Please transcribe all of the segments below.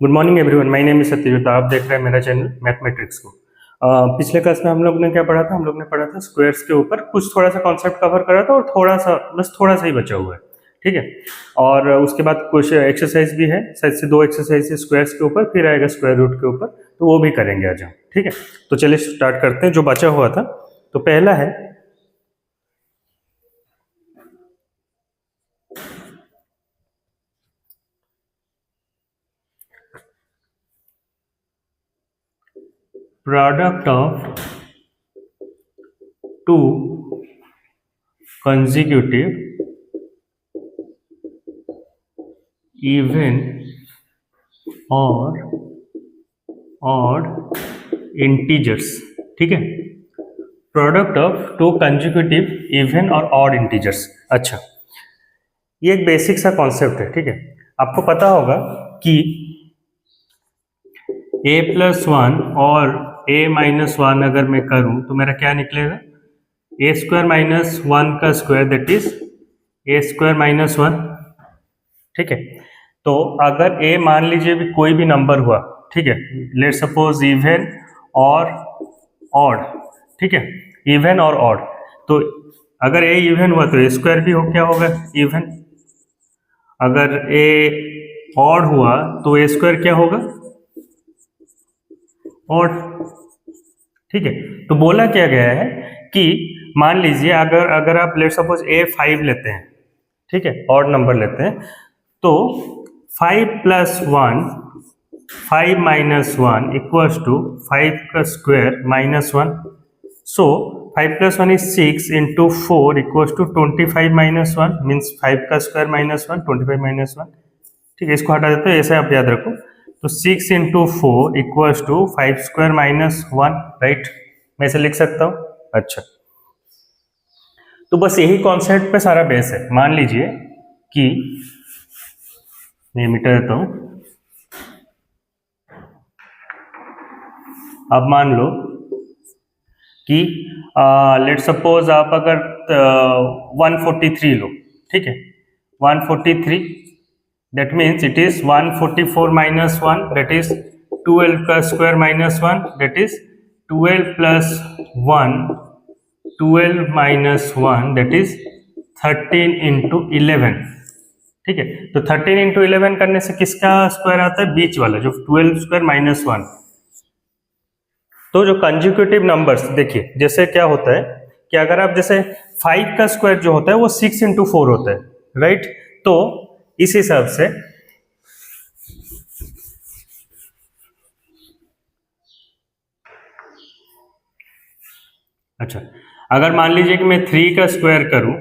Good morning everyone, my name is Satyajit. आप देख रहे हैं मेरा चैनल मैथमेटिक्स को। पिछले क्लास में हम लोग ने क्या पढ़ा था? हम लोग ने पढ़ा था स्क्वायर्स के ऊपर कुछ थोड़ा सा कॉन्सेप्ट कवर करा था और थोड़ा सा ही बचा हुआ है। ठीक है। और उसके बाद कुछ एक्सरसाइज भी है, शायद से 2 एक्सरसाइज स्क्वायर्स के ऊपर, फिर आएगा स्क्वायर रूट के ऊपर, तो वो भी करेंगे आज हम। ठीक है, तो चलिए स्टार्ट करते हैं जो बचा हुआ था। तो पहला है product of two consecutive even और odd integers। ठीक है, product of two consecutive even और ऑड इंटीजर्स। अच्छा, ये एक बेसिक सा कॉन्सेप्ट है। ठीक है, आपको पता होगा कि a+1 और a-1 अगर मैं करूं तो मेरा क्या निकलेगा? a² - 1 का स्क्वायर, दैट इज a² - 1। ठीक है, तो अगर a मान लीजिए भी कोई भी नंबर हुआ, ठीक है, लेट सपोज इवन और ऑड। ठीक है, इवन और ऑड, तो अगर a इवन हुआ तो a स्क्वायर भी क्या होगा? इवन। अगर a ऑड हुआ तो a स्क्वायर क्या होगा? ऑड। ठीक है, तो बोला क्या गया है कि मान लीजिए अगर आप लेट सपोज a5 लेते हैं, ठीक है, ऑड नंबर लेते हैं, तो 5+1 5 - 1 इक्वल्स टू 5 का square -1। So 5+1 is 6 into 4 equals to 25 - 1 means 5 का स्क्वायर -1, 25 - 1। ठीक है, इसको हटा देते हैं, ऐसे आप याद रखो। तो 6 into 4 equals to 5 square -1, right? मैं इसे लिख सकता हूँ। अच्छा, तो बस यही कॉन्सेप्ट पे सारा बेस है। मान लीजिए कि मैं मिटा देता हूँ। अब मान लो कि लेट सपोज आप अगर 143 लो, ठीक है, 143, that means it is 144 - 1, that is 12 का square -1, that is 12 + 1, 12 - 1, that is 13 × 11। ठीक है, तो 13 × 11 करने से किसका स्क्वायर आता है? बीच वाला, जो 12² - 1। तो जो कंजिक्यूटिव नंबर्स, देखिए जैसे क्या होता है कि अगर आप जैसे 5 का स्क्वायर जो होता है वो 6 × 4 होता है, राइट? तो इस हिसाब से अच्छा, अगर मान लीजिए कि मैं 3 का स्क्वायर करूं,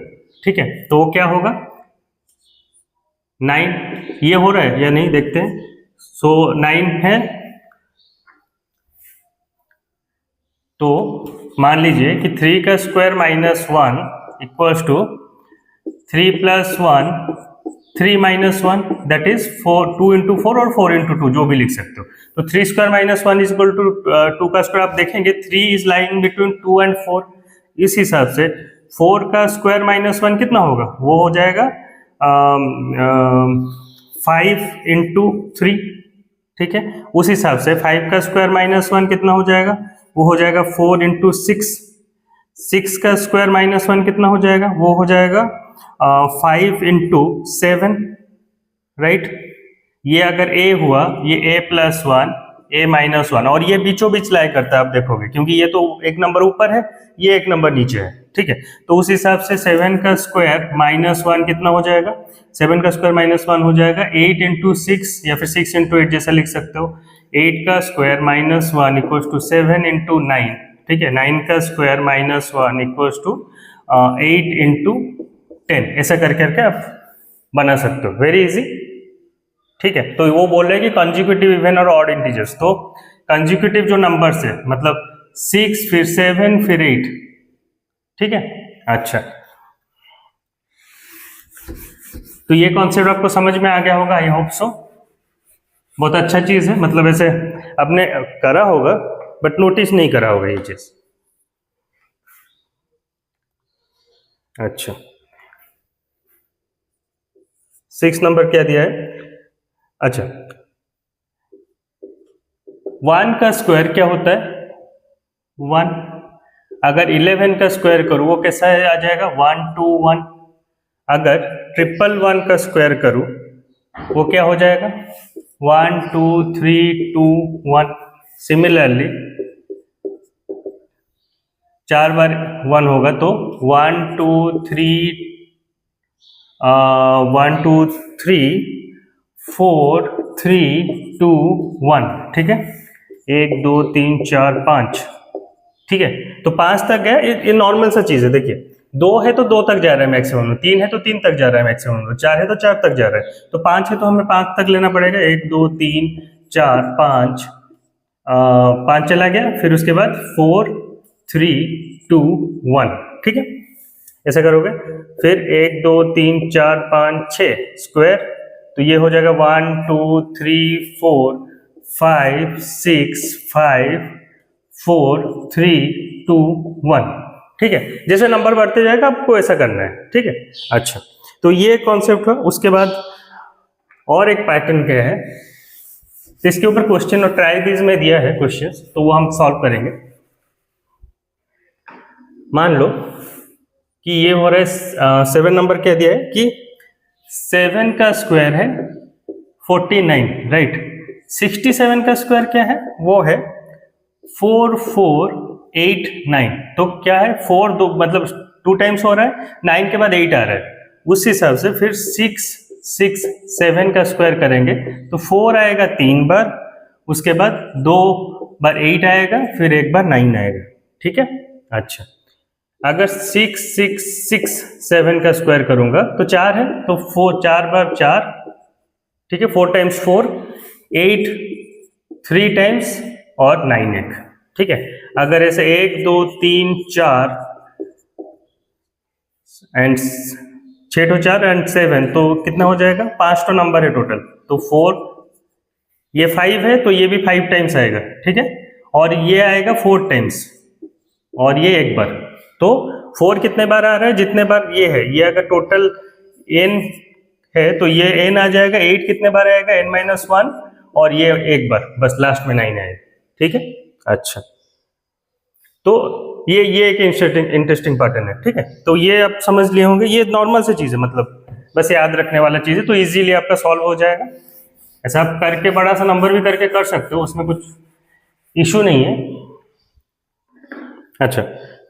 ठीक है, तो वो क्या होगा? 9। ये हो रहा है या नहीं देखते हैं। सो 9 है, तो मान लीजिए कि 3 का square -1 equals to 3 + 1, 3 - 1, that is 4, 2 × 4 और 4 × 2, जो भी लिख सकते हो। तो 3² - 1 इज इक्वल टू 2 का स्क्वायर। आप देखेंगे 3 इज लाइंग बिटवीन 2 एंड 4। इस हिसाब से 4 का स्क्वायर -1 कितना होगा? वो हो जाएगा 5 × 3। ठीक है, उस हिसाब से 5 का स्क्वायर -1 कितना हो जाएगा? वो हो जाएगा 4 × 6। 6 का स्क्वायर -1 कितना हो जाएगा? वो हो जाएगा 5 × 7, राइट? ये अगर a हुआ, ये a+1, a-1, और ये बीचों बीच लाई करता है, आप देखोगे, क्योंकि ये तो एक नंबर ऊपर है, ये एक नंबर नीचे है। ठीक है, तो उस हिसाब से 7 का स्क्वायर -1 कितना हो जाएगा? 7 का स्क्वायर -1 हो जाएगा 8 × 6, या फिर 6 × 8 जैसा लिख सकते हो। 8 का स्क्वायर -1 इक्वल्स टू 7 × 9। ठीक है, 9 का स्क्वायर -1 इक्वल्स टू 8 × 10। ऐसा करके आप बना सकते हो, वेरी इजी। ठीक है, तो वो बोल रहे हैं कि कंजिक्यूटिव इवन और ऑड इंटीजर्स। तो कंजिक्यूटिव जो नंबर्स है, मतलब 6 फिर 7 फिर 8। ठीक है, अच्छा, तो ये कॉन्सेप्ट आपको समझ में आ गया होगा, आई होप सो। बहुत अच्छा चीज है, मतलब ऐसे आपने करा होगा बट नोटिस नहीं करा होगा ये चीज। अच्छा, 6 नंबर क्या दिया है? अच्छा, 1 का स्क्वायर क्या होता है 1। अगर 11 का स्क्वायर करूँ वो कैसा है आ जाएगा 1 2 1। अगर 111 का स्क्वायर करूँ वो क्या हो जाएगा 1 2 3 2 1। सिमिलरली 4 बार 1 होगा तो 1 2 3 1 2 3 4 3 2 1। ठीक है 1 2 3 4 5। ठीक है तो 5 तक गया, ये नॉर्मल सा चीज है। देखिए 2 है तो 2 तक जा रहा है मैक्सिमम, 3 है तो 3 तक जा रहा है मैक्सिमम, 4 है तो 4 तक जा रहा है, तो 5 है तो हमें 5 तक लेना पड़ेगा। 1 2 3 4 5 5 चला गया, फिर उसके बाद 4 3 2 1। ठीक है ऐसा करोगे, फिर 1 2 3 4 5 6 स्क्वायर, तो ये हो जाएगा 1 2 3 4 5 6 5 4 3 2 1। ठीक है जैसे नंबर बढ़ते जाएगा आपको ऐसा करना है। ठीक है अच्छा तो ये कॉन्सेप्ट हुआ। उसके बाद और एक पैटर्न क्या है, तो इसके ऊपर क्वेश्चन और ट्राई दिस में दिया है क्वेश्चन, तो वो हम सॉल्व करेंगे। मान लो कि ये हो रहा है 7 नंबर क्या दिया है कि 7 का स्क्वायर है 49 राइट। 67 का स्क्वायर क्या है वो है 4 4 8 9। तो क्या है 4 दो मतलब 2 टाइम्स हो रहा है, 9 के बाद 8 आ रहा है, उस हिसाब से फिर 6 6 7 का स्क्वायर करेंगे तो 4 आएगा 3 बार, उसके बाद 2 बार 8 आएगा, फिर एक बार 9 आएगा। ठीक है अच्छा अगर 6 6 6 7 का स्क्वायर करूंगा तो 4 है तो 4 4 बार 4। ठीक है 4 टाइम्स 4 8 3 टाइम्स और 9 एक। ठीक है अगर ऐसे 1 2 3 4 एंड 6 तो 4 एंड 7 तो कितना हो जाएगा 5 तो नंबर है टोटल, तो 4 ये 5 है तो ये भी 5 टाइम्स आएगा। ठीक है और ये आएगा 4 टाइम्स और ये एक बार, तो 4 कितने बार आ रहा है जितने बार ये है, ये अगर टोटल n है तो ये n आ जाएगा। 8 कितने बार आएगा n-1 और ये एक बार बस लास्ट में 9 आएगा। ठीक है अच्छा तो ये एक इंटरेस्टिंग पैटर्न है। ठीक है तो ये आप समझ लिए होंगे, ये नॉर्मल सी चीज है, मतलब बस याद रखने वाला चीज है, तो इजीली आपका सॉल्व हो जाएगा। ऐसा आप करके बड़ा सा नंबर भी करके कर सकते हो, उसमें कुछ इशू नहीं है। अच्छा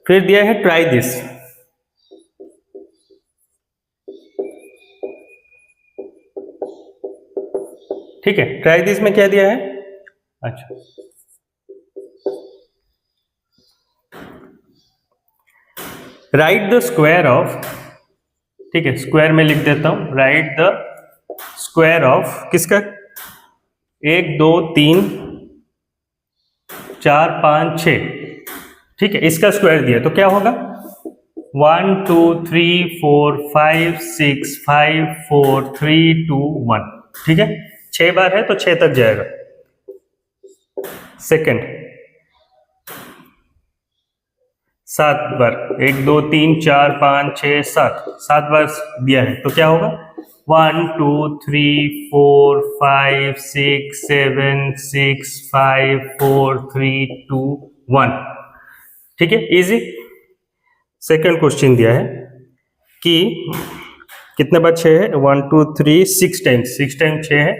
फिर दिया है ट्राई दिस। ठीक है ट्राई दिस में क्या दिया है, अच्छा राइट द स्क्वायर ऑफ, ठीक है स्क्वायर में लिख देता हूं, राइट द स्क्वायर ऑफ किसका 1 2 3 4 5 6। ठीक है इसका स्क्वायर दिया तो क्या होगा 1 2 3 4 5 6 5 4 3 2 1। ठीक है 6 बार है तो 6 तक जाएगा। सेकंड 7 बार 1 2 3 4 5 6 7 बार दिया है तो क्या होगा 1 2 3 4 5 6 7 6 5 4 3 2 1। ठीक है इजी। सेकंड क्वेश्चन दिया है कि कितने बार 6 है 1 2 3 6 टाइम्स 6 है,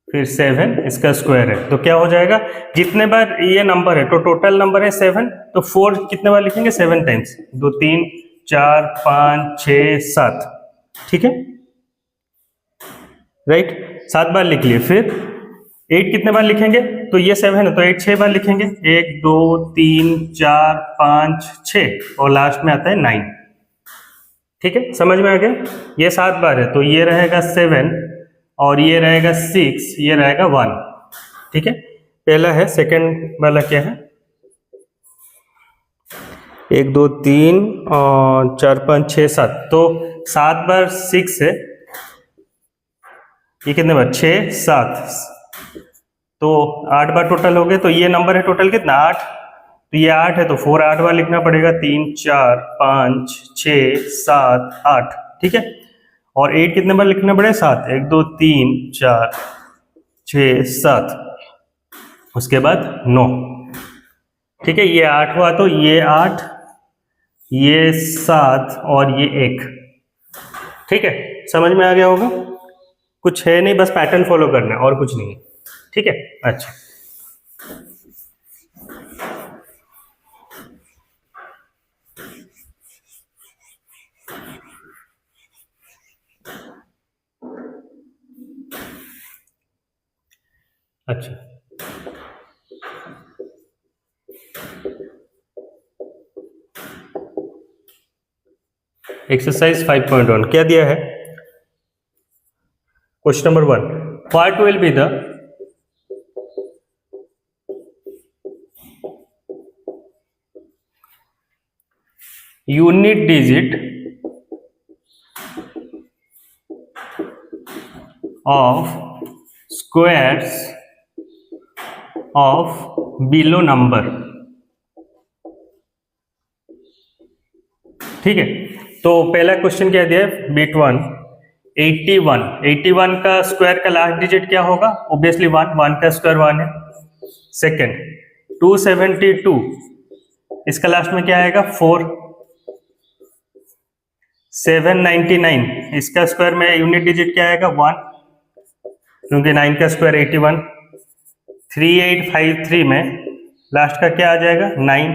फिर 7 इसका स्क्वायर है तो क्या हो जाएगा जितने बार ये नंबर है तो टोटल नंबर है 7, तो 4 कितने बार लिखेंगे 7 टाइम्स 2 3 4 5 6 7। ठीक है राइट 7 बार लिख लिए। फिर 8 कितने बार लिखेंगे, तो ये 7 है तो 8 6 बार लिखेंगे 1 2 3 4 5 6 और लास्ट में आता है 9। ठीक है समझ में आ गया, ये 7 बार है तो ये रहेगा 7 और ये रहेगा 6, ये रहेगा 1। ठीक है पहला है, सेकंड वाला क्या है 1 2 3 और 4 5 6 7, तो 7 बार 6 है, ये कितने बार 6 7 तो 8 बार टोटल हो गए, तो ये नंबर है टोटल कितना 8, तो ये 8 है तो 4 8 बार लिखना पड़ेगा 3 4 5 6 7 8। ठीक है और 8 कितने बार लिखना पड़ेगा 7 1 2 3 4 6 7, उसके बाद 9। ठीक है, ये 8 हुआ तो ये 8, ये 7 और ये 1। ठीक है, समझ में आ गया होगा। कुछ है नहीं, बस पैटर्न फॉलो करना है और कुछ नहीं है। ठीक है, अच्छा अच्छा एक्सरसाइज 5.1 क्या दिया है? Question number 1, what will be the unit digit of squares of below number. ठीक है, तो पहला क्वेश्चन क्या दिया है? बिट 1 81, 81 का स्क्वायर का लास्ट डिजिट क्या होगा? ऑब्वियसली 1, 1 का स्क्वायर 1 है। सेकंड 272, इसका लास्ट में क्या आएगा? 4। 799, इसका स्क्वायर में यूनिट डिजिट क्या आएगा? 1, क्योंकि 9 का स्क्वायर 81। 3853 में लास्ट का क्या आ जाएगा? 9।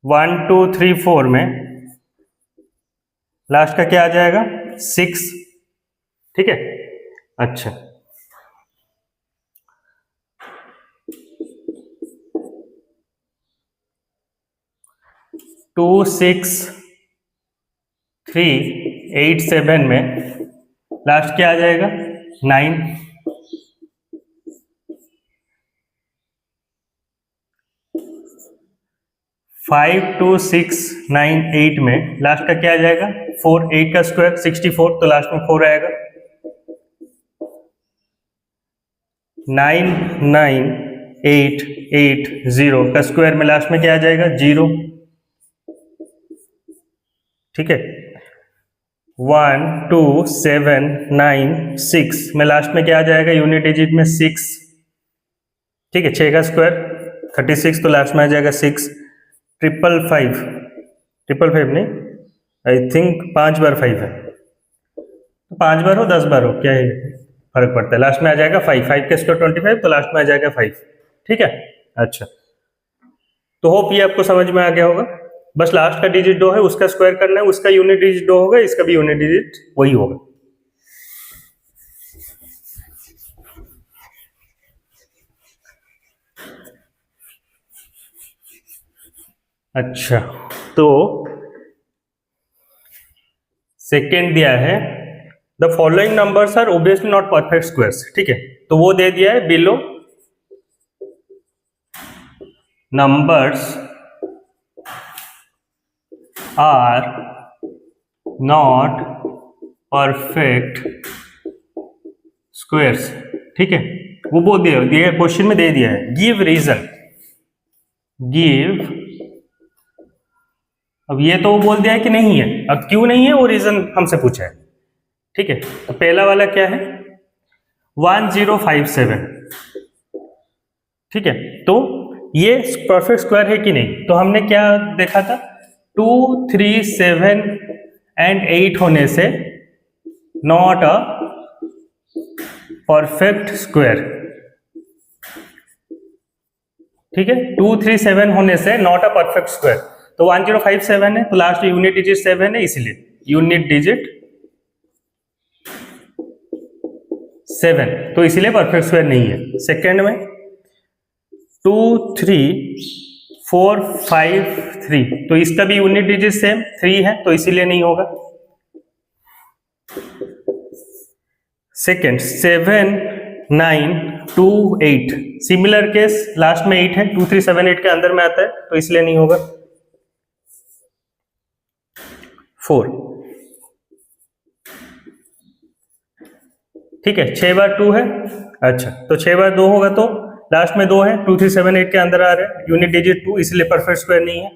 1 2 3 4 में लास्ट का क्या आ जाएगा? 6। ठीक है, अच्छा 26387 में लास्ट क्या आ जाएगा? 9। 52698 में लास्ट का क्या आ जाएगा? 4। 8 का स्क्वायर 64, तो लास्ट में 4 आएगा। 99880 का स्क्वायर में लास्ट में क्या आ जाएगा? 0। ठीक है, 12796 में लास्ट में क्या आ जाएगा? यूनिट डिजिट में 6। ठीक है, 6 का स्क्वायर 36, तो लास्ट में आ जाएगा 6। 555, 555 नहीं, आई थिंक 5 बार 5 है, तो 5 बार हो 10 बार हो, क्या है फर्क पड़ता है? लास्ट में आ जाएगा 5। 5 का स्क्वायर 25, तो लास्ट में आ जाएगा 5। ठीक है, अच्छा तो होप ये आपको समझ में आ गया होगा। बस लास्ट का डिजिट 2 है, उसका स्क्वायर करना है, उसका यूनिट डिजिट 2 होगा, इसका भी यूनिट डिजिट वही होगा। अच्छा, तो सेकेंड दिया है the following numbers are obviously not perfect squares. ठीक है, तो वो दे दिया है below numbers are not perfect squares. ठीक है, वो बोल दिया क्वेश्चन में दे दिया है, गिव रीजन। गिव, अब ये तो वो बोल दिया है कि नहीं है, अब क्यों नहीं है वो रीजन हमसे पूछा है। ठीक है, तो पहला वाला क्या है? 1057। ठीक है, तो ये परफेक्ट स्क्वायर है कि नहीं? तो हमने क्या देखा था? 2 3 7 एंड 8 होने से नॉट अ परफेक्ट स्क्वायर। ठीक है, 2 3 7 होने से नॉट अ परफेक्ट स्क्वायर। तो 1057 है, तो लास्ट यूनिट डिजिट 7 है, इसलिए यूनिट डिजिट 7, तो इसलिए परफेक्ट स्क्वायर नहीं है। सेकेंड में 2 3 4 5 3, तो इसका भी यूनिट डिजिट सेम 3 है, तो इसीलिए नहीं होगा। सेकेंड 7 9 2 8, सिमिलर केस, लास्ट में 8 है, 2 3 7 8 के अंदर में आता है, तो इसलिए नहीं होगा। 4, ठीक है, 6 बार 2 है। अच्छा, तो 6 बार 2 होगा, तो लास्ट में 2 है, 2 3 7 8 के अंदर आ रहा है, यूनिट डिजिट 2, इसलिए परफेक्ट स्क्वायर नहीं है।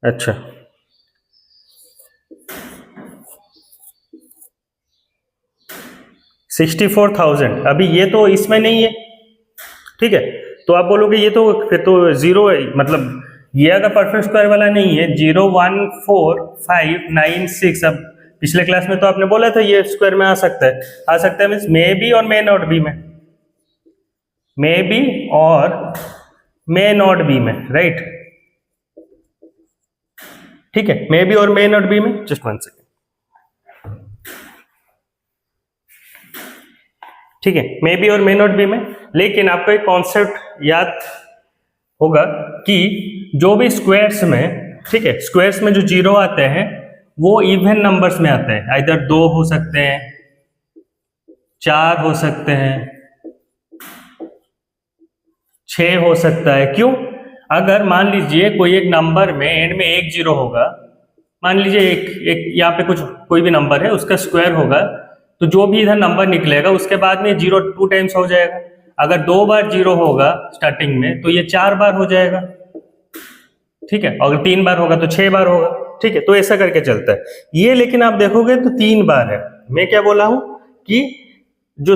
अच्छा, 64,000। अभी ये तो इसमें नहीं है, ठीक है, तो आप बोलोगे ये तो फिर तो जीरो है, मतलब ये अगर परफेक्ट स्क्वायर वाला नहीं है, 0,1,4,5,9,6। अब पिछले क्लास में तो आपने बोला था ये स्क्वायर में आ सकता है, मीन्स मे बी और मे नॉट बी में, मे बी और मे नॉट बी में, राइट, ठीक है, मे बी और मे नॉट बी में। जस्ट 1 सेकेंड, ठीक है, मे बी और मे नॉट बी में। लेकिन आपको एक कॉन्सेप्ट याद होगा कि जो भी स्क्वायर्स में, ठीक है, स्क्वायर्स में जो जीरो आते हैं वो इवन नंबर्स में आते हैं, इधर 2 हो सकते हैं, 4 हो सकते हैं, 6 हो सकता है। क्यों? अगर मान लीजिए कोई एक नंबर में एंड में एक जीरो होगा, मान लीजिए एक यहाँ पे कुछ कोई भी नंबर है उसका स्क्वायर होगा, तो जो भी इधर नंबर निकलेगा उसके बाद में जीरो 2 टाइम्स हो जाएगा। अगर 2 बार जीरो होगा स्टार्टिंग में तो ये 4 बार हो जाएगा, ठीक है, अगर 3 बार होगा तो 6 बार होगा, ठीक है, तो ऐसा करके चलता है ये। लेकिन आप देखोगे तो 3 बार है। मैं क्या बोला हूं कि जो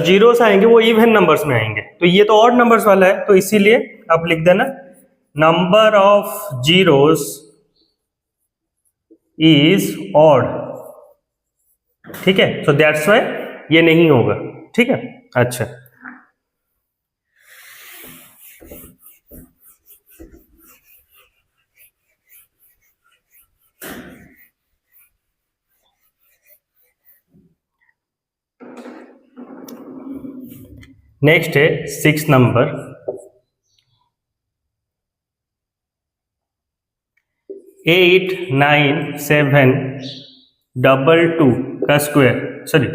जीरोस आएंगे वो इवन नंबर्स में आएंगे, तो ये तो ऑड नंबर्स वाला है, तो इसीलिए आप लिख देना number of zeros is odd, ठीक है, सो दैट्स व्हाई ये नहीं होगा, ठीक है। अच्छा, नेक्स्ट है 6 नंबर, 8,9,7,2,2 का स्क्वायर, सॉरी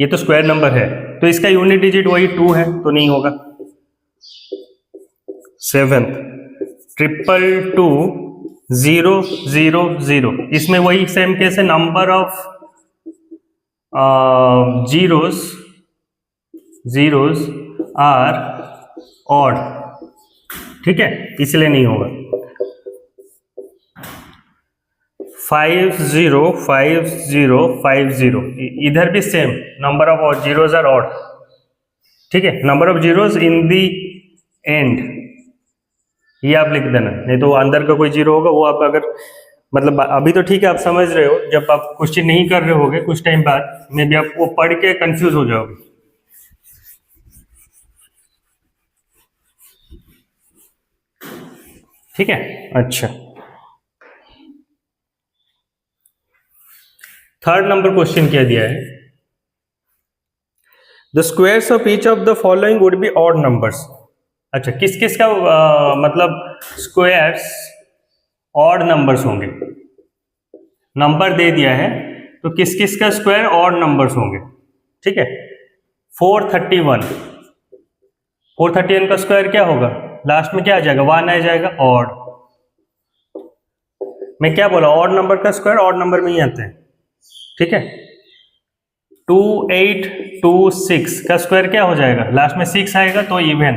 ये तो स्क्वायर नंबर है तो इसका यूनिट डिजिट वही 2 है, तो नहीं होगा। 7th 2,2,2,0,0,0, इसमें वही सेम केस है, number of zeros are odd, ठीक है, इसलिए नहीं होगा। 5,0,5,0,5,0, इधर भी same, number of zeros are odd, ठीक है, number of zeros in the end, ये आप लिख देना, नहीं तो अंदर का कोई जीरो होगा वो आप अगर, मतलब अभी तो ठीक है आप समझ रहे हो, जब आप क्वेश्चन नहीं कर रहे होगे कुछ टाइम बाद में भी आप वो पढ़ के कंफ्यूज हो जाओगे, ठीक है। अच्छा, 3rd नंबर क्वेश्चन क्या दिया है, the squares of each of the following would be odd numbers. अच्छा, किस किस का मतलब स्क्वायर्स ऑड नंबर्स होंगे, नंबर दे दिया है तो किस किस का स्क्वायर ऑड नंबर्स होंगे, ठीक है। 431 का स्क्वायर क्या होगा, लास्ट में क्या आ जाएगा, 1 आ जाएगा, ऑड। मैं क्या बोला, ऑड नंबर का स्क्वायर ऑड नंबर में ही आते हैं, ठीक है। 2,8,2,6 का स्क्वायर क्या हो जाएगा, लास्ट में 6 आएगा तो इवन,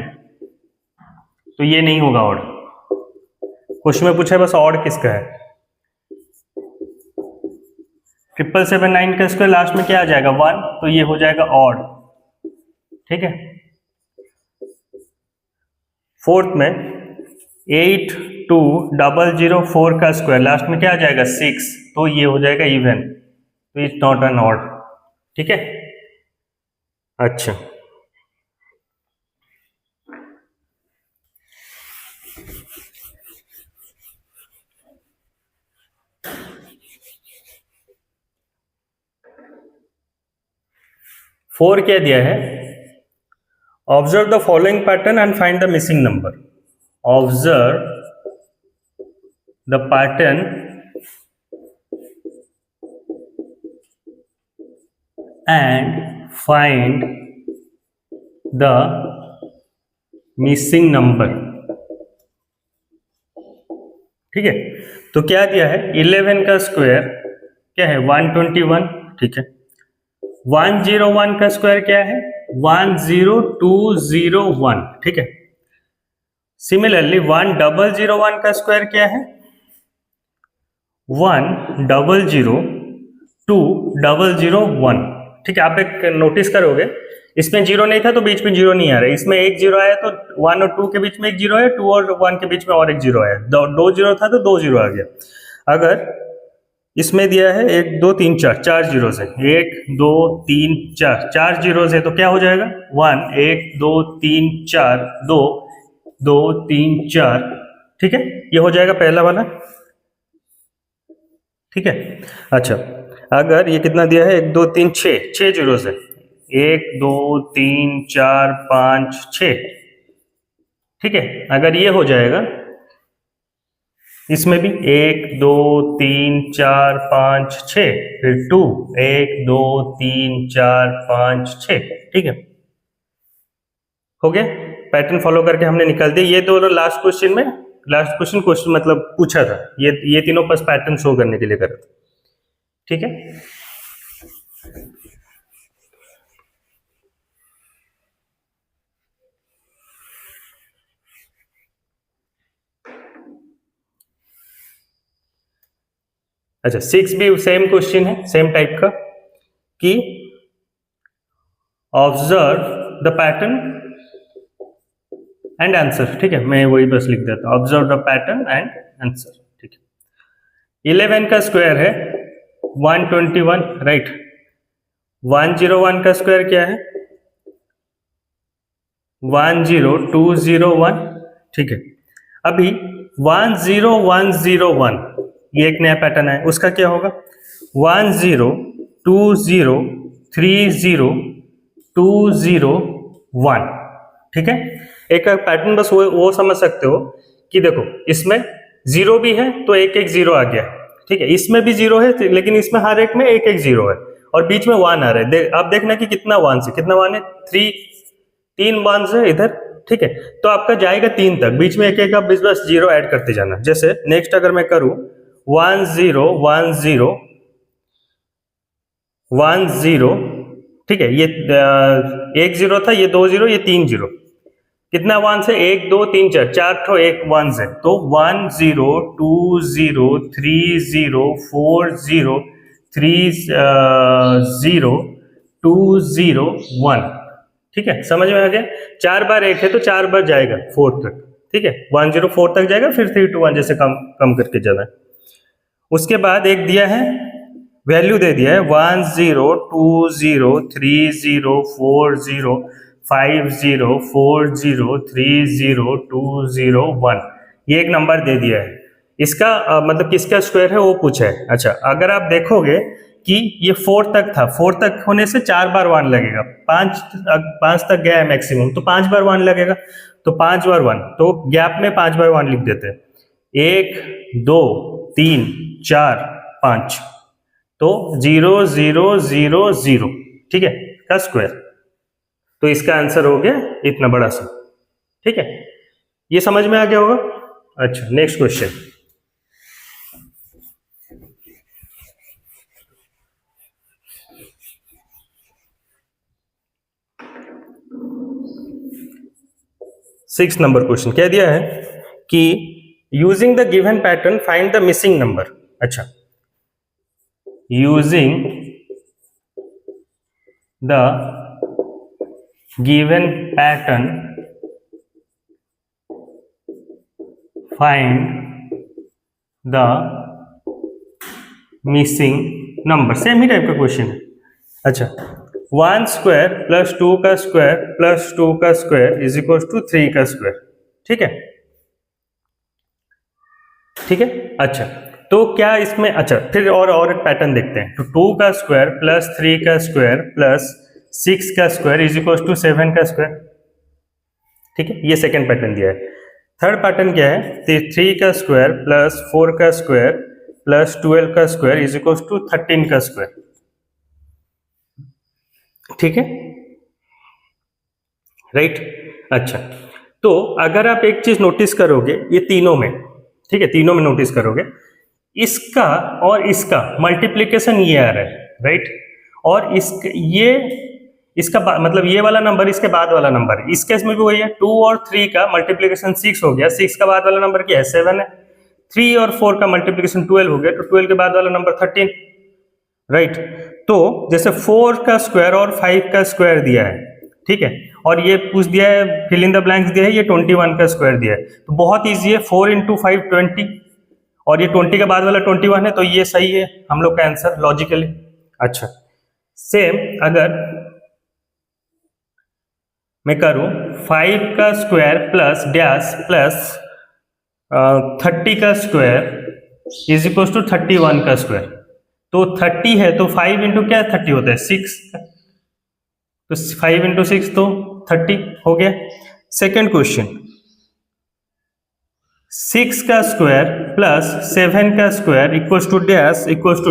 तो ये नहीं होगा ऑड। क्वेश्चन में पूछा बस ऑड किसका है। 7,779 का स्क्वायर लास्ट में क्या आ जाएगा, 1, तो ये हो जाएगा ऑड, ठीक है। 4th में 8,2,0,0,4 का स्क्वायर लास्ट में क्या आ जाएगा, 6, तो ये हो जाएगा इवन, तो इट्स नॉट एन ऑड, ठीक है। अच्छा, फोर क्या दिया है, observe the following pattern and find the missing number. Observe the pattern and find the missing number, ठीक है। तो क्या दिया है, 11 का स्क्वायर क्या है, 121, ठीक है। 101 का स्क्वायर क्या है, 10201, ठीक है। सिमिलरली 1001 का स्क्वायर क्या है, 100 20001। ठीक है, आप एक नोटिस करोगे इसमें जीरो नहीं था तो बीच में जीरो नहीं आ रहा है, इसमें एक जीरो आया तो 1 और 2 के बीच में एक जीरो है, 2 और 1 के बीच में और एक जीरो आया, दो जीरो था तो दो जीरो आ गया। अगर इसमें दिया है 1 2 3 4, 4 जीरो है, 1 2 3 4, 4 जीरो है, तो क्या हो जाएगा 1 1 2 3 4 2 2 3 4। ठीक है, ये हो जाएगा पहला वाला। ठीक है, अच्छा अगर ये कितना दिया है 1 2 3 6, 6 जीरो है, 1 2 3 4 5 6। ठीक है, अगर ये हो जाएगा इसमें भी 1 2 3 4 5 6, फिर 2 1 2 3 4 5 6। ठीक है, हो गया, पैटर्न फॉलो करके हमने निकाल दिया। ये दोनों लास्ट क्वेश्चन में, लास्ट क्वेश्चन मतलब पूछा था, ये तीनों बस पैटर्न शो करने के लिए करा था। ठीक है, अच्छा 6 भी सेम क्वेश्चन है, सेम टाइप का, कि observe the pattern and answer. ठीक है, मैं वही बस लिख देता हूं, observe the pattern and answer. ठीक है, 11 का स्क्वायर है 121, राइट। 101 का स्क्वायर क्या है 10201। ठीक है, अभी 10101 ये एक नया पैटर्न है, उसका क्या होगा 102030201। ठीक है, एक पैटर्न बस वो समझ सकते हो कि देखो इसमें जीरो भी है तो एक एक जीरो आ गया। ठीक है, इसमें भी जीरो है लेकिन इसमें हर एक में एक एक जीरो है और बीच में वन आ रहा है। आप देखना कि कितना वन से कितना वन है, 3 वन है इधर। ठीक है, तो आपका जाएगा 3 तक, बीच में एक एक आप बस जीरो ऐड करते जाना। जैसे नेक्स्ट अगर मैं करूं 101010, ठीक है, ये एक जीरो था, ये 2 जीरो, ये 3 जीरो, कितना वन से 1 2 3 4, 4 ठो एक वन से, तो 1 0 2 0 3 0 4 0 3 0 2 0 1। ठीक है, समझ में आ गया, 4 बार एक है तो 4 बार जाएगा 4 तक। ठीक है, 104 तक जाएगा, फिर 3 to 1 जैसे कम कम करके जाना है। उसके बाद एक दिया है, वैल्यू दे दिया है 1 0 2 0 3 0 4 0 5 0 4 0 3 0 2 0 1, ये एक नंबर दे दिया है। इसका मतलब किसका स्क्वायर है वो पूछा है। अच्छा, अगर आप देखोगे कि ये 4 तक था, 4 तक होने से 4 बार 1 लगेगा, 5 तक गया है मैक्सिमम, तो 5 बार 1 लगेगा, तो 5 बार 1, तो गैप में 5 बार 1 लिख देते हैं, 1 2 3 4 5, तो 0 0 0 0। ठीक है, का स्क्वायर, तो इसका आंसर हो गया इतना बड़ा सा। ठीक है, ये समझ में आ गया होगा। अच्छा, next question, six number question क्या दिया है कि using the given pattern find the missing number. अच्छा, using the given pattern find the missing number, same ही टाइप का क्वेश्चन है। अच्छा, 1 स्क्वायर प्लस 2 का स्क्वायर प्लस 2 का स्क्वायर इज इक्वल टू 3 का स्क्वायर। ठीक है, ठीक है। अच्छा, तो क्या इसमें, अच्छा फिर और एक पैटर्न देखते हैं, तो 2 का स्क्वायर प्लस 3 का स्क्वायर प्लस 6 का स्क्वायर इज इक्वल टू 7 का स्क्वायर। ठीक है, ये सेकंड पैटर्न दिया है। थर्ड पैटर्न क्या है, 3 का स्क्वायर प्लस 4 का स्क्वायर प्लस 12 का स्क्वायर इज इक्वल टू 13 का स्क्वायर। ठीक है, राइट। अच्छा, तो अगर आप एक चीज नोटिस करोगे ये तीनों में, ठीक है, तीनों में नोटिस करोगे, इसका और इसका मल्टीप्लीकेशन ये आ रहा है, राइट, और इसका मतलब ये वाला नंबर इसके बाद वाला नंबर, इस केस में भी वही है, 2 और 3 का मल्टीप्लीकेशन 6 हो गया, 6 का बाद वाला नंबर क्या है 7 है, 3 और 4 का मल्टीप्लीकेशन 12 हो गया, तो 12 के बाद वाला नंबर 13। राइट। तो जैसे 4 का स्क्वायर और 5 का स्क्वायर दिया है, ठीक है, और ये पूछ दिया है, फिल इन द ब्लैंक्स दिया है, ये 21 का स्क्वायर दिया है, तो बहुत ईजी है, 4 इंटू 5 20, और ये 20 के बाद वाला 21 है, तो ये सही है हम लोग का आंसर लॉजिकली। अच्छा, सेम अगर मैं करूं 5 का स्क्वायर प्लस डैश प्लस 30 का स्क्वायर इज इक्वल टू 31 का स्क्वायर, तो 30 है तो 5 इंटू क्या 30 होता है 6, तो 5 इंटू 6 तो 30 हो गया। सेकेंड क्वेश्चन, 6 का स्क्वायर प्लस 7 का स्क्वायर इक्वल्स टू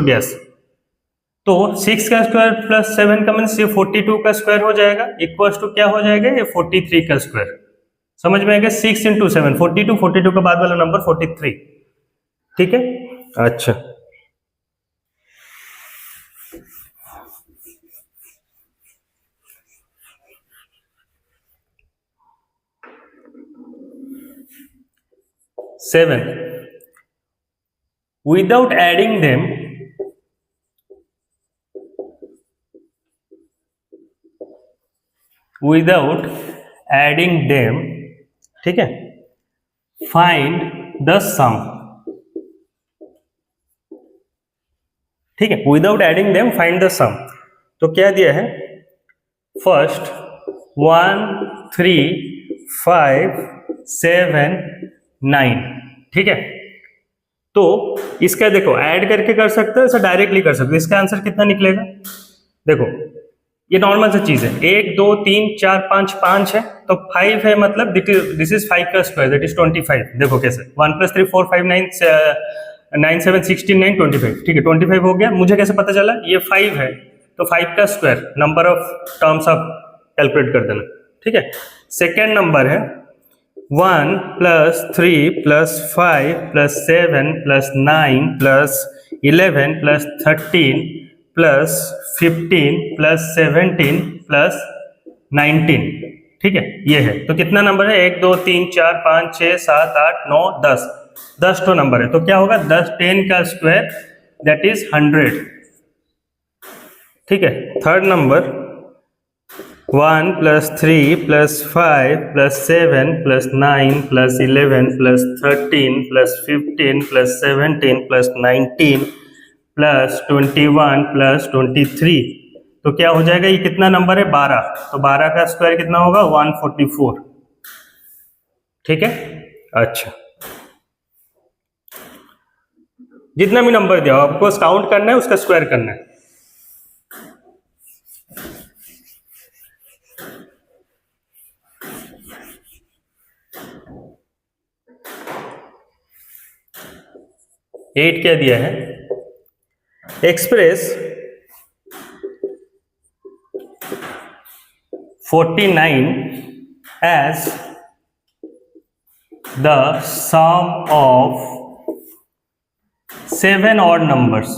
डैश, तो 6 का स्क्वायर प्लस 7 का मीन्स ये 42 का स्क्वायर हो जाएगा, इक्वल्स टू क्या हो जाएगा ये 43 का स्क्वायर। समझ में आएगा, 6 इंटू 7 42, 42 का बाद वाला नंबर 43, ठीक है। अच्छा, सेवन, विदाउट एडिंग देम ठीक है, फाइंड द सम, ठीक है, without adding them find the sum. तो क्या दिया है, फर्स्ट 1 3 5 7 9, ठीक है, तो इसका देखो ऐड करके कर सकते हो, ऐसा डायरेक्टली कर सकते हो। इसका आंसर कितना निकलेगा, देखो ये नॉर्मल सी चीज है, 1 2 3 4 5 5 है, तो 5 है मतलब दिस इज 5 का स्क्वायर, दैट इज 25। देखो कैसे 1 + 3 4 5 9 9 7 16 9 25, ठीक है, 25 हो गया। मुझे कैसे पता चला, ये 5 है तो 5 का स्क्वायर, नंबर ऑफ टर्म्स आप कैलकुलेट कर देना, ठीक है। सेकेंड नंबर है 1 + 3 + 5 + 7 + 9 + 11 + 13 + 15 + 17 + 19, ठीक है, ये है। तो कितना नंबर है, 1 2 3 4 5 6 7 8 9 10, 10 तो नंबर है, तो क्या होगा 10 का स्क्वायर दैट इज 100, ठीक है। थर्ड नंबर 1 + 3 + 5 + 7 + 9 + 11 + 13 + 15 + 17 + 19 + 21 + 23, तो क्या हो जाएगा, ये कितना नंबर है 12, तो 12 का स्क्वायर कितना होगा 144, ठीक है। अच्छा, जितना भी नंबर दिया हो आपको काउंट करना है, उसका स्क्वायर करना है। एट क्या दिया है, express 49 as the sum of 7 odd numbers।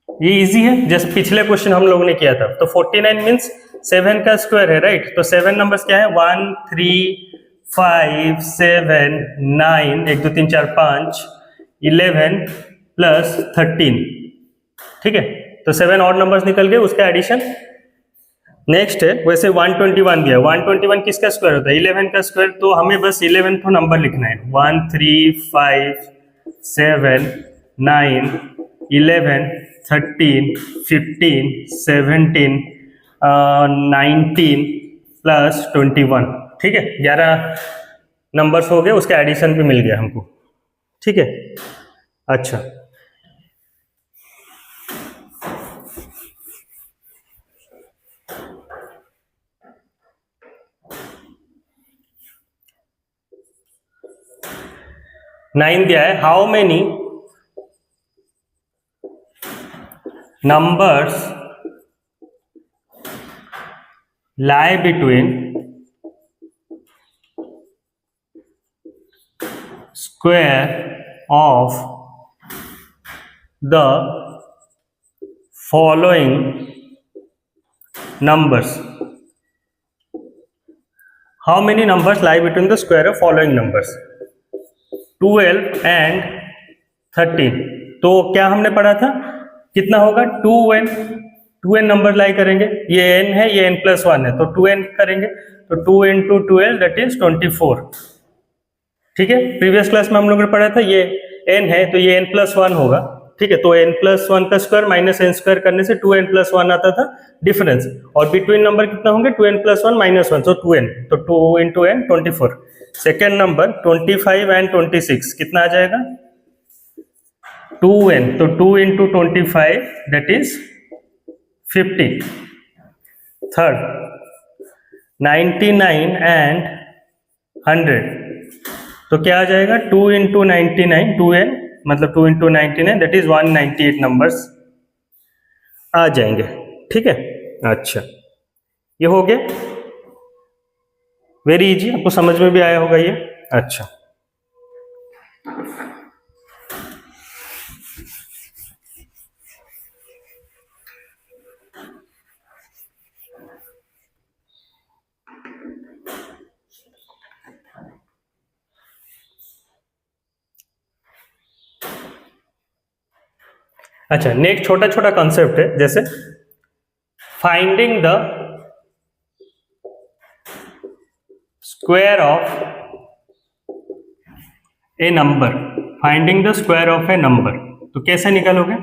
ये इजी है, जैसे पिछले क्वेश्चन हम लोगों ने किया था, तो 49 मीन्स 7 का स्क्वायर है, राइट। तो 7 नंबर्स क्या है 1 3 5 7 9 1 2 3 4 5 11 + 13, ठीक है, तो 7 ऑड नंबर्स निकल गए, उसका एडिशन। नेक्स्ट है वैसे 121 दिया, 121 किसका स्क्वायर होता है 11 का स्क्वायर, तो हमें बस 11 तो नंबर लिखना है, 1 3 5 7 9 11 13 15 17 19 + 21, ठीक है, 11 नंबर्स हो गए, उसका एडिशन भी मिल गया हमको, ठीक है। अच्छा, नाइन दिया है, how many numbers lie between square of the following numbers। How many numbers lie between the square of following numbers 12 and 13, तो क्या हमने पढ़ा था, कितना होगा 2n, 2n नंबर लाई करेंगे, ये n है, ये n+1 है, तो 2n करेंगे, तो 2 × 12 दैट इज 24। ठीक है, प्रीवियस क्लास में हम लोगों ने पढ़ा था ये n है तो ये n+1 होगा। ठीक है, तो n+1 का स्क्वायर माइनस n स्क्वायर करने से 2n+1 आता था डिफरेंस, और बिटवीन नंबर कितना होंगे 2n+1 -1, सो 2n, तो 2 × n 24। सेकेंड नंबर 25 एंड 26 कितना आ जाएगा 2n, तो 2 × 25 दैट इज 50। थर्ड 99 एंड 100, तो क्या आ जाएगा 2 × 99, 2n मतलब 2 × 99 दैट इज 198 नंबर्स आ जाएंगे। ठीक है, अच्छा ये हो गया, वेरी इजी, आपको समझ में भी आया होगा ये। अच्छा अच्छा, नेक्स्ट छोटा छोटा कॉन्सेप्ट है, जैसे finding the square of A number, finding the square of A number, तो कैसे निकालोगे।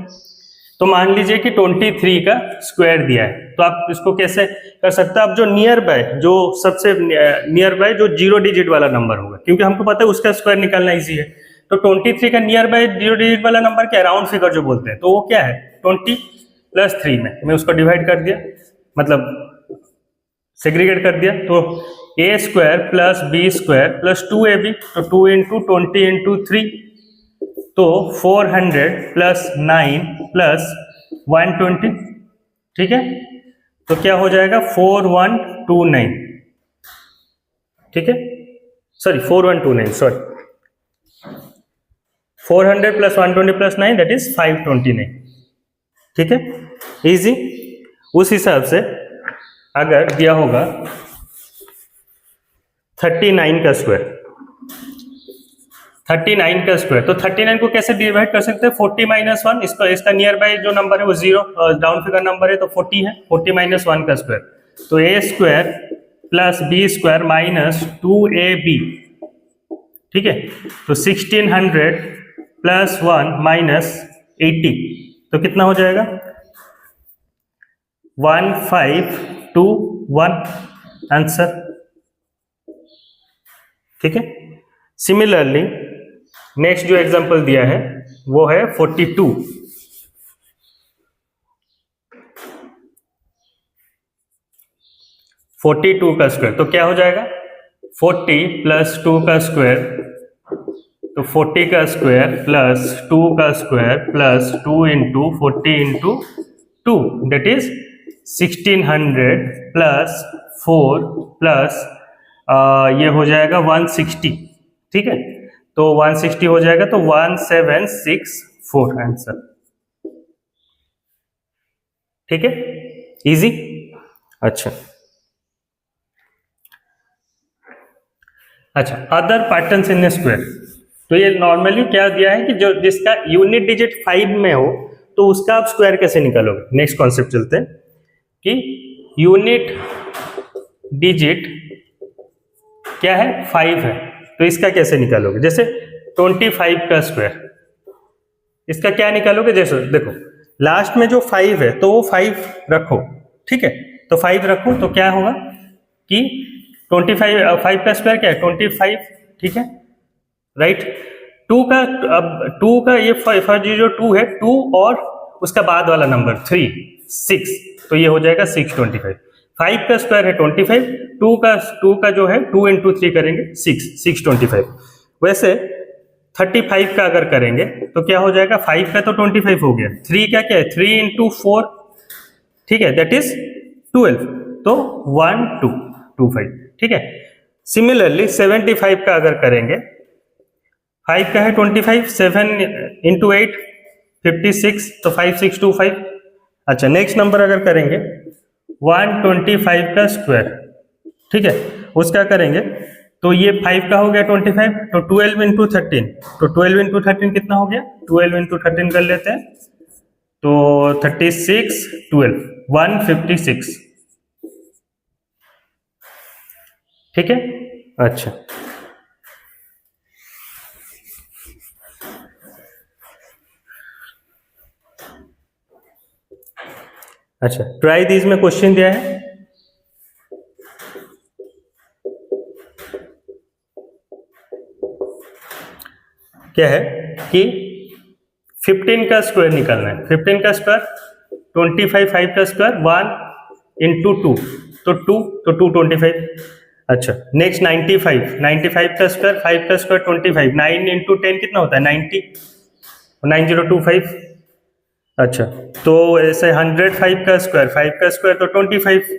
तो मान लीजिए कि 23 का स्क्वायर दिया है, तो आप इसको कैसे कर सकते हैं, आप जो नियर बाय, जो सबसे नियर बाय जो 0 डिजिट वाला नंबर होगा, क्योंकि हमको पता है उसका स्क्वायर निकालना इजी है, तो 23 का नियर बाय 0 डिजिट वाला नंबर क्या है, राउंड फिगर जो बोलते हैं, तो वो क्या है 20 + 3 में मैं उसको डिवाइड कर दिया, मतलब सेग्रीगेट कर दिया, तो a² + b² + 2ab, तो 2 × 20 × 3, तो 400 + 9 + 120। ठीक है, तो क्या हो जाएगा 4129। ठीक है, सॉरी 4129, सॉरी 400 + 120 + 9 दैट इज 529। ठीक है, इजी। उस हिसाब से अगर दिया होगा 39 का स्क्वायर, 39 का स्क्वायर, तो 39 को कैसे डिवाइड कर सकते हैं 40 - 1, इसका इसका नियर बाय जो नंबर है वो 0 डाउन फिगर नंबर है, तो 40 है, 40 - 1 का स्क्वायर, तो a² + b² - 2ab। ठीक है, तो 1600 + 1 - 80, तो कितना हो जाएगा 1521 आंसर। ठीक है, सिमिलरली नेक्स्ट जो एग्जांपल दिया है वो है 42। 42 का स्क्वायर, तो क्या हो जाएगा 40 + 2 का स्क्वायर, तो 40 का स्क्वायर + 2 का स्क्वायर + 2 × 40 × 2 दैट इज 1600 + 4 प्लस ये हो जाएगा 160। ठीक है, तो 160 हो जाएगा, तो 1764 आंसर। ठीक है, इजी। अच्छा अच्छा, अदर पैटर्न्स इन स्क्वायर, तो ये नॉर्मली क्या दिया है कि जो जिसका यूनिट डिजिट 5 में हो तो उसका आप स्क्वायर कैसे निकालोगे। नेक्स्ट कॉन्सेप्ट चलते हैं कि यूनिट डिजिट क्या है 5 है, तो इसका कैसे निकालोगे। जैसे 25 का स्क्वायर, इसका क्या निकालोगे, जैसे देखो लास्ट में जो 5 है तो वो 5 रखो। ठीक है, तो 5 रखो तो क्या होगा कि 5 का स्क्वायर क्या है 25। ठीक है, राइट। 2 का, अब 2 का ये फर्स्ट जो 2 है 2 और उसका बाद वाला नंबर 3 6, तो ये हो जाएगा 625। 5 का स्क्वायर है 25, 2 का जो है 2 × 3 करेंगे 625। वैसे 35 का अगर करेंगे तो क्या हो जाएगा, 5 का तो 25 हो गया, 3 का क्या है 3 × 4, ठीक है, दैट इज 12, तो 1225। ठीक है, सिमिलरली 75 का अगर करेंगे, 5 का है 25, 7 × 8 56, तो 5625। अच्छा, नेक्स्ट नंबर अगर करेंगे 125 का स्क्वायर, ठीक है, उसका करेंगे तो ये 5 का हो गया 25, तो 12 इंटू 13, तो 12 इंटू 13 कितना हो गया, 12 इंटू 13 कर लेते हैं, तो 36, 12, 156, ठीक है। अच्छा, अच्छा, ट्राई दीज में क्वेश्चन दिया है, क्या है कि 15 का स्क्वायर निकालना है, 15 का स्क्वायर 25, 5 का स्क्वायर 1 इंटू 2, तो 2, तो 225। अच्छा, नेक्स्ट 95, 95 का स्क्वायर 5 का स्क्वायर 25, 9 इंटू 10 कितना होता है 90, 9025। अच्छा, तो ऐसे 105 का स्क्वायर, 5 का स्क्वायर तो 25,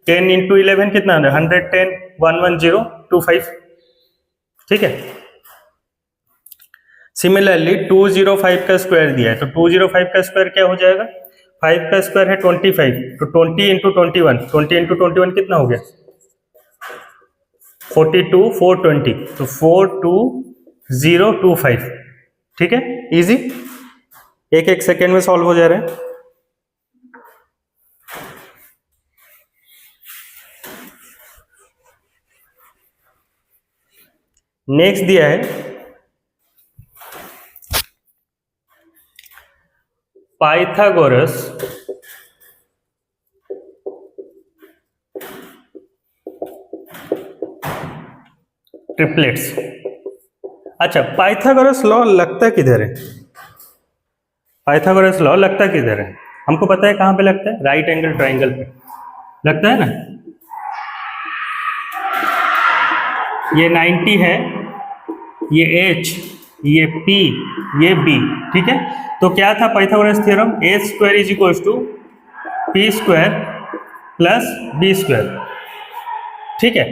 10 इंटू 11 कितना है 110, 11025, ठीक है। सिमिलरली 205 का स्क्वायर दिया है, तो 205 का स्क्वायर क्या हो जाएगा, 5 का स्क्वायर है 25, तो 20 इंटू 21, 20 इंटू 21 कितना हो गया 42, 420, तो 42025, ठीक है। इजी, एक एक सेकेंड में सॉल्व हो जा रहे हैं। नेक्स्ट दिया है पाइथागोरस ट्रिपलेट्स। अच्छा, पाइथागोरस लॉ लगता किधर है, पाइथागोरस लॉ लगता किधर है, हमको पता है कहां पे लगता है, राइट एंगल ट्राइंगल पे लगता है ना। ये 90 है, ये H, ये P, ये B, ठीक है। तो क्या था Pythagoras theorem, a square is equal to p square plus b square, ठीक है।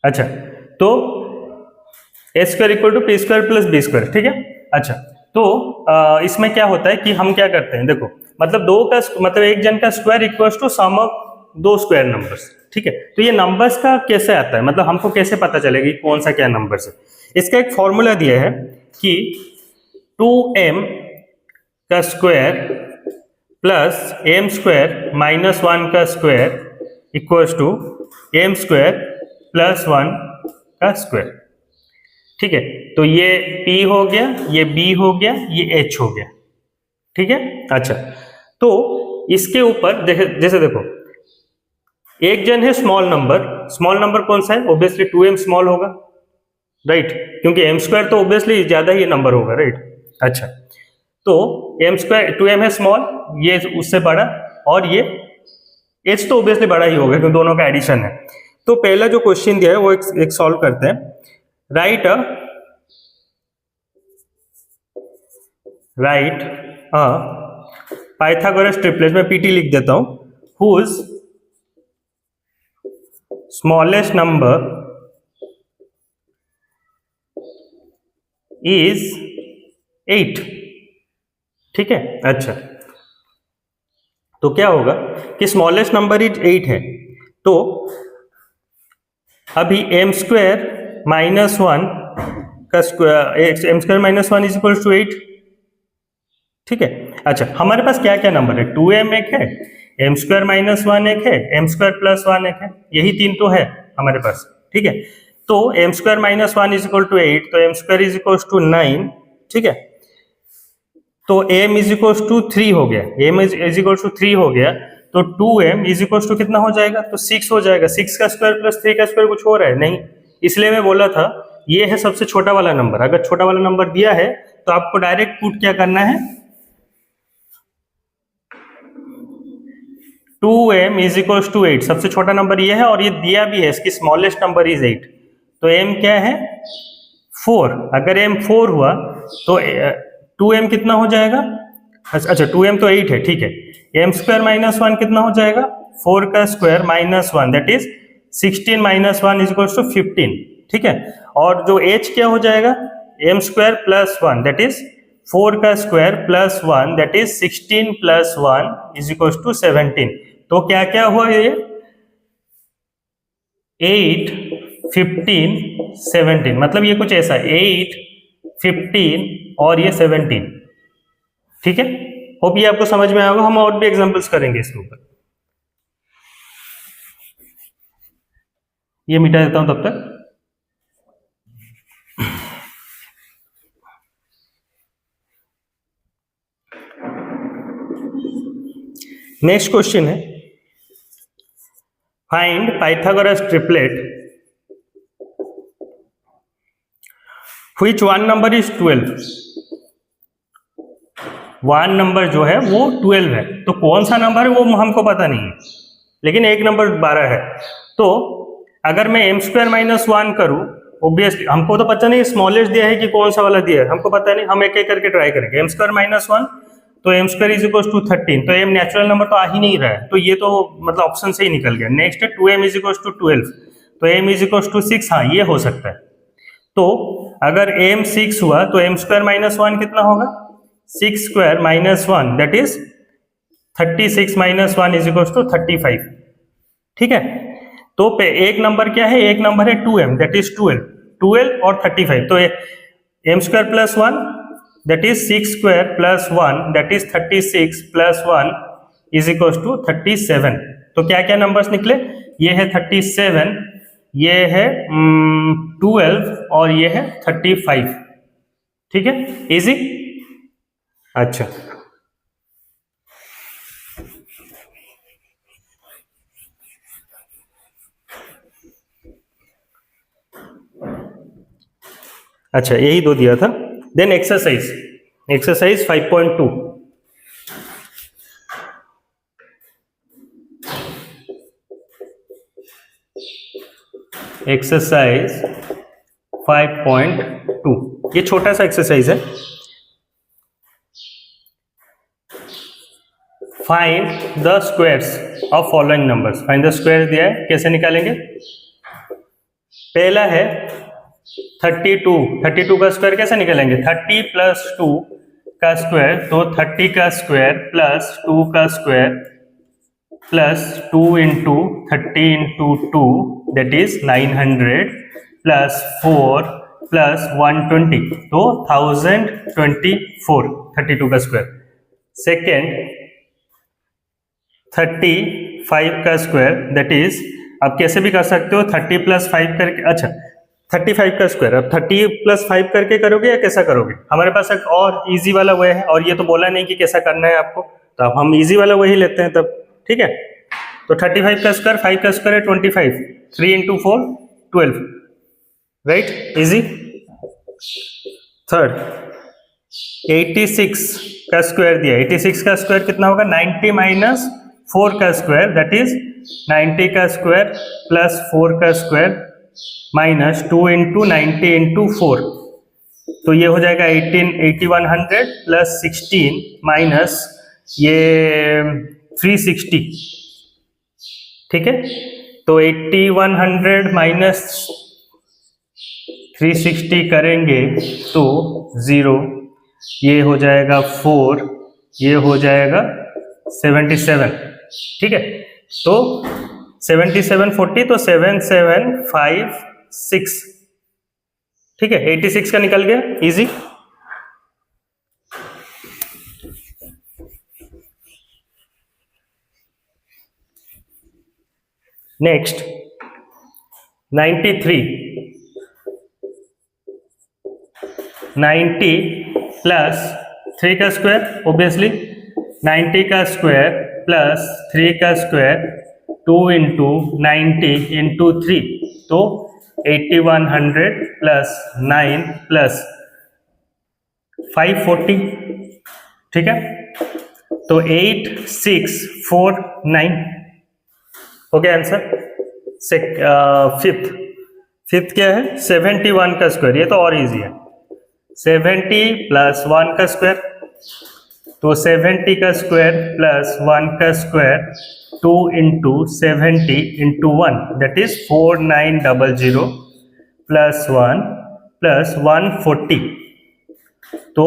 अच्छा, तो a square equal to p square plus b square, ठीक है। अच्छा, तो इसमें क्या होता है कि हम क्या करते हैं, देखो मतलब दो का मतलब एक जन का square equals to sum of दो स्क्वायर नंबर्स, ठीक है। तो ये नंबर्स का कैसे आता है, मतलब हमको कैसे पता चलेगा कि कौन सा क्या नंबर्स है। इसका एक फॉर्मूला दिया है कि 2m का square plus m square minus 1 का square equals to m square plus 1 का स्क्वायर, ठीक है। तो ये P हो गया, ये B हो गया, ये H हो गया, ठीक है। अच्छा, तो इसके ऊपर जैसे देखो एक जन है स्मॉल नंबर कौन सा है, ऑब्वियसली 2m स्मॉल होगा, राइट, क्योंकि m स्क्वायर तो ऑब्वियसली ज्यादा ही नंबर होगा, राइट। अच्छा, तो m स्क्वायर 2m है स्मॉल, ये उससे बड़ा, और ये h तो ऑब्वियसली बड़ा ही होगा क्योंकि दोनों का एडिशन है। तो पहला जो क्वेश्चन दिया है वो एक सॉल्व करते हैं। राइट पाइथागोरस ट्रिपलेट में पीटी लिख देता हूं, हुज स्मॉलेस्ट नंबर इज 8, ठीक है। अच्छा, तो क्या होगा कि स्मॉलेस्ट नंबर इज 8 है, तो अभी m स्क्वायर माइनस 1 का square, m square minus 1 is equal to 8, ठीक है। अच्छा, हमारे पास क्या क्या नंबर है, 2m एक है, m स्क्वायर माइनस 1 एक है, m स्क्वायर प्लस 1 एक है, यही तीन तो है हमारे पास, ठीक है। तो m square minus 1 is equal to 8, तो m square is equal to 9, ठीक है। तो m इज इक्वल टू 3 हो गया, m इज इक्वल टू 3 हो गया, तो 2m इज इक्वल टू कितना हो जाएगा, तो 6 हो जाएगा। 6 का स्क्वायर प्लस 3 का स्क्वायर कुछ हो रहा है नहीं, इसलिए मैं बोला था ये है सबसे छोटा वाला नंबर। अगर छोटा वाला नंबर दिया है तो आपको डायरेक्ट पुट क्या करना है, 2m इज इक्वल टू 8, सबसे छोटा नंबर ये है और ये दिया भी है, इसकी स्मॉलेस्ट नंबर इज 8, तो m क्या है 4। अगर m 4 हुआ तो 2m कितना हो जाएगा, अच्छा 2m तो 8 है, ठीक है। m स्क्वायर माइनस 1 कितना हो जाएगा, 4 का square minus 1 that is 16 minus 1 is equal to 15, ठीक है। और जो h क्या हो जाएगा, M square plus 1 that is 4 का square plus 1 that is 16 plus 1 is equal to 17। तो क्या क्या हुआ ये 8, 15, 17, मतलब ये कुछ ऐसा 8, 15 और ये 17। ठीक है, होप ये आपको समझ में आएगा। हम और भी एग्जांपल्स करेंगे इसके ऊपर। ये मिटा देता हूं तब तक। नेक्स्ट क्वेश्चन है find Pythagoras triplet which one number is 12। One number जो है वो 12 है, तो कौन सा नंबर है वो हमको पता नहीं है, लेकिन एक नंबर 12 है। तो अगर मैं एम स्क्वायर माइनस 1 करूं, ऑब्वियसली हमको तो पता नहीं स्मॉलेस्ट दिया है कि कौन सा वाला दिया है, हमको पता नहीं, हम एक एक करके ट्राई करेंगे। एम स्क्वायर माइनस 1 तो M square is equal to 13, तो एम नेचुरल नंबर तो आ ही नहीं रहा है, तो ये तो मतलब ऑप्शन से ही निकल गया। नेक्स्ट है 2m इज इक्वल टू 12, तो m इज इक्वल टू 6, हाँ ये हो सकता है। तो अगर m 6 हुआ तो m स्क्वायर माइनस 1 कितना होगा, 6 square minus 1 that is 36 minus 1 is equal to 35। ठीक है, तो पे एक नंबर क्या है, एक नंबर है 2m दैट इज 12 और 35, तो m square plus 1 that is 6 square plus 1 that is 36 plus 1 is equals to 37। तो क्या क्या नंबर्स निकले, ये है 37, ये है 12 और ये है 35। ठीक है, इजी। अच्छा अच्छा यही दो दिया था। देन एक्सरसाइज 5.2 एक्सरसाइज 5.2 ये छोटा सा एक्सरसाइज है। Find the squares of following numbers. Find the square दिया है, कैसे निकालेंगे। पहला है 32 का स्क्वायर कैसे निकालेंगे, 30 प्लस 2 का स्क्वायर, तो 30 का स्क्वायर प्लस 2 का square plus 2 into 30 into 2 that is 900 plus 4 plus 120, तो 1024 32 का स्क्वायर। सेकेंड 35 का स्क्वायर दैट इज, आप कैसे भी कर सकते हो 30 प्लस 5 करके, अच्छा 35 का स्क्वायर, अब 30 प्लस 5 करके करोगे या कैसा करोगे। हमारे पास एक और इजी वाला वे है, और ये तो बोला नहीं कि कैसा करना है आपको, तो अब हम इजी वाला वही लेते हैं तब। ठीक है, तो 35 का स्क्वायर, 5 का स्क्वायर है 25, 3 इंटू 4 12, राइट, इजी। थर्ड 86 का स्क्वायर दिया, 86 का स्क्वायर कितना होगा, 90 माइनस 4 का स्क्वायर दैट इज 90 का स्क्वायर प्लस 4 का स्क्वायर माइनस 2 इंटू 90 इंटू 4, तो ये हो जाएगा 8100 प्लस 16 माइनस ये 360। ठीक है, तो 8100 माइनस 360 करेंगे तो 0, ये हो जाएगा 4, ये हो जाएगा 77। ठीक है, तो 77 40, तो 7756। ठीक है, 86 का निकल गया, इजी। नेक्स्ट 93, 90 प्लस 3 का स्क्वायर, ऑब्वियसली 90 का स्क्वायर प्लस 3 का स्क्वायर 2 इंटू 90 इंटू 3, तो 8100 प्लस 9 प्लस 540। ठीक है, तो 8649 हो गया आंसर। फिफ्थ क्या है, 71 का स्क्वायर, ये तो और इजी है, 70 प्लस 1 का स्क्वायर, तो 70 का स्क्वायर प्लस 1 का square 2 into 70 into 1 that is 4900 plus 1 plus 140, तो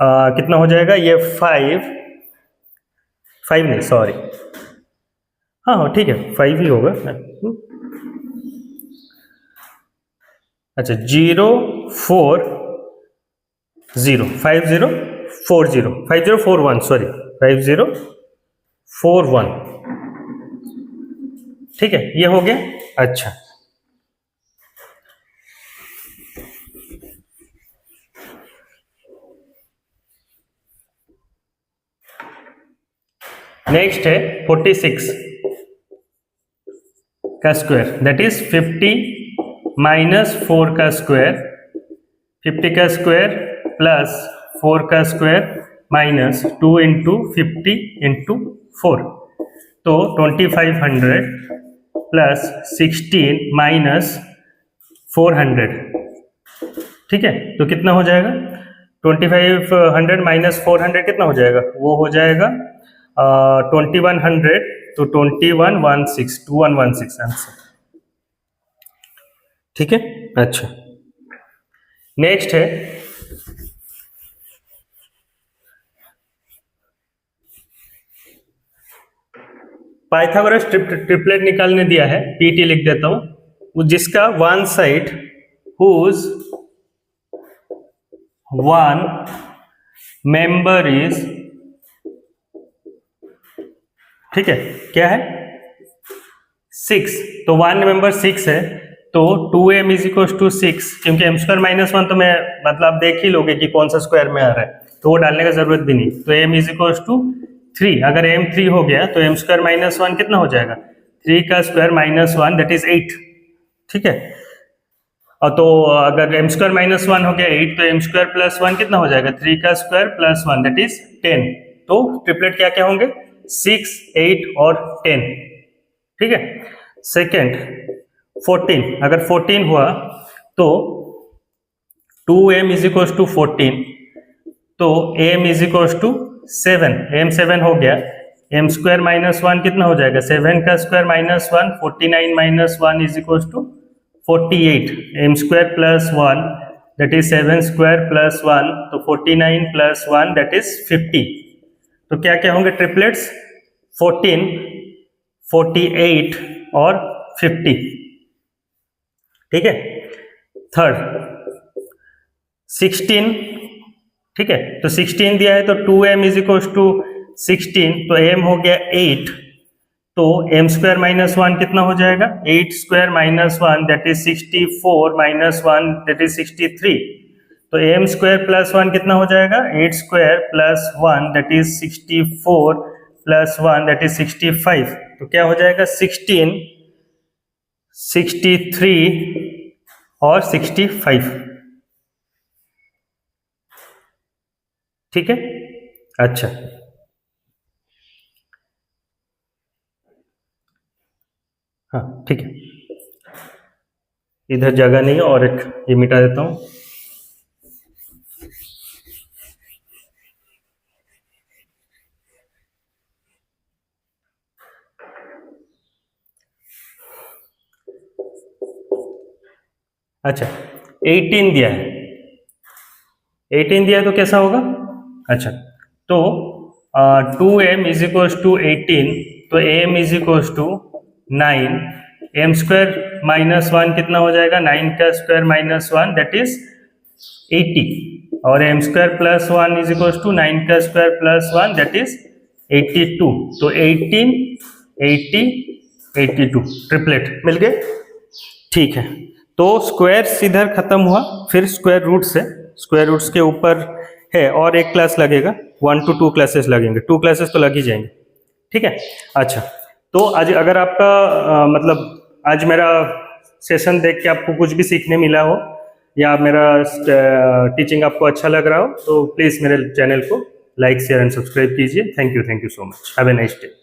कितना हो जाएगा ये 5 नहीं सॉरी, हाँ हाँ ठीक है 5 ही होगा। अच्छा 5041 सॉरी 5041, ठीक है ये हो गया। अच्छा नेक्स्ट है 46 का स्क्वायर, दैट इज 50 माइनस 4 का स्क्वायर, 50 का स्क्वायर प्लस 4 का स्क्वायर माइनस 2 इंटू 50 इंटू 4, तो 2500 प्लस 16 माइनस 400, ठीक है तो कितना हो जाएगा 2500 माइनस 400 कितना हो जाएगा, वो हो जाएगा 2100, तो 2116 आंसर, ठीक है। अच्छा नेक्स्ट है पाइथागोरस ट्रिपलेट निकालने दिया है, पीटी लिख देता हूं, जिसका one side whose one member is, ठीक है क्या है 6, तो वन मेंबर 6 है, तो 2m इज इक्वल टू 6, क्योंकि m स्क्वायर माइनस 1 तो मैं मतलब देख ही लोगे कि कौन सा स्क्वायर में आ रहा है, तो वो डालने का जरूरत भी नहीं, तो m इज इक्वल टू 3, अगर m 3 हो गया तो m स्क्वायर माइनस 1 कितना हो जाएगा, 3 का स्क्वायर माइनस 1 दैट इज 8, ठीक है। और तो अगर m स्क्वायर माइनस 1 हो गया 8, तो m स्क्वायर प्लस 1 कितना हो जाएगा, 3 का स्क्वायर प्लस 1 दैट इज 10, तो ट्रिपलेट क्या क्या होंगे 6, 8 और 10, ठीक है। सेकेंड 14, अगर 14 हुआ तो 2m इज इक्वल टू 14, तो m is equal to 7, m 7 हो गया, m स्क्वायर माइनस 1 कितना हो जाएगा, 7 का square minus 1, 49 minus 1 is equal to 48, m square plus 1 that is 7 square plus 1, तो 49 प्लस 1 दैट इज 50, तो क्या क्या होंगे ट्रिपलेट्स 14, 48 और 50, ठीक है। थर्ड 16, ठीक है, तो 16 दिया है, तो 2m इज इक्वल टू 16, तो m हो गया 8, तो m स्क्वायर माइनस 1 कितना हो जाएगा, 8 square minus 1 that is 64 minus 1 that is 63, तो m स्क्वायर प्लस 1 कितना हो जाएगा, 8 square plus 1 that is 64 plus 1 that is 65, तो क्या हो जाएगा 16, 63 और 65, ठीक है। अच्छा हाँ ठीक है, इधर जगह नहीं है और एक ये मिटा देता हूं। अच्छा 18 दिया है, 18 दिया है तो कैसा होगा, अच्छा तो 2m इज इक्वल टू 18, तो m is equal to 9, m square minus 1 कितना हो जाएगा, 9 का स्क्वायर माइनस 1 दैट इज 80, और m square plus 1 is equal to 9 का स्क्वायर प्लस 1 दैट इज 82, तो 18, 80, 82 ट्रिपलेट मिल गए, ठीक है। तो स्क्वायर्स इधर खत्म हुआ, फिर स्क्वायर रूट्स है, स्क्वायर रूट्स के ऊपर है और एक क्लास लगेगा, 1 to 2 क्लासेस लगेंगे, 2 क्लासेस तो लग ही जाएंगे, ठीक है। अच्छा तो आज अगर आपका मतलब आज मेरा सेशन देख के आपको कुछ भी सीखने मिला हो या मेरा टीचिंग आपको अच्छा लग रहा हो, तो प्लीज़ मेरे चैनल को लाइक शेयर एंड सब्सक्राइब कीजिए। Thank you so much, have a nice day.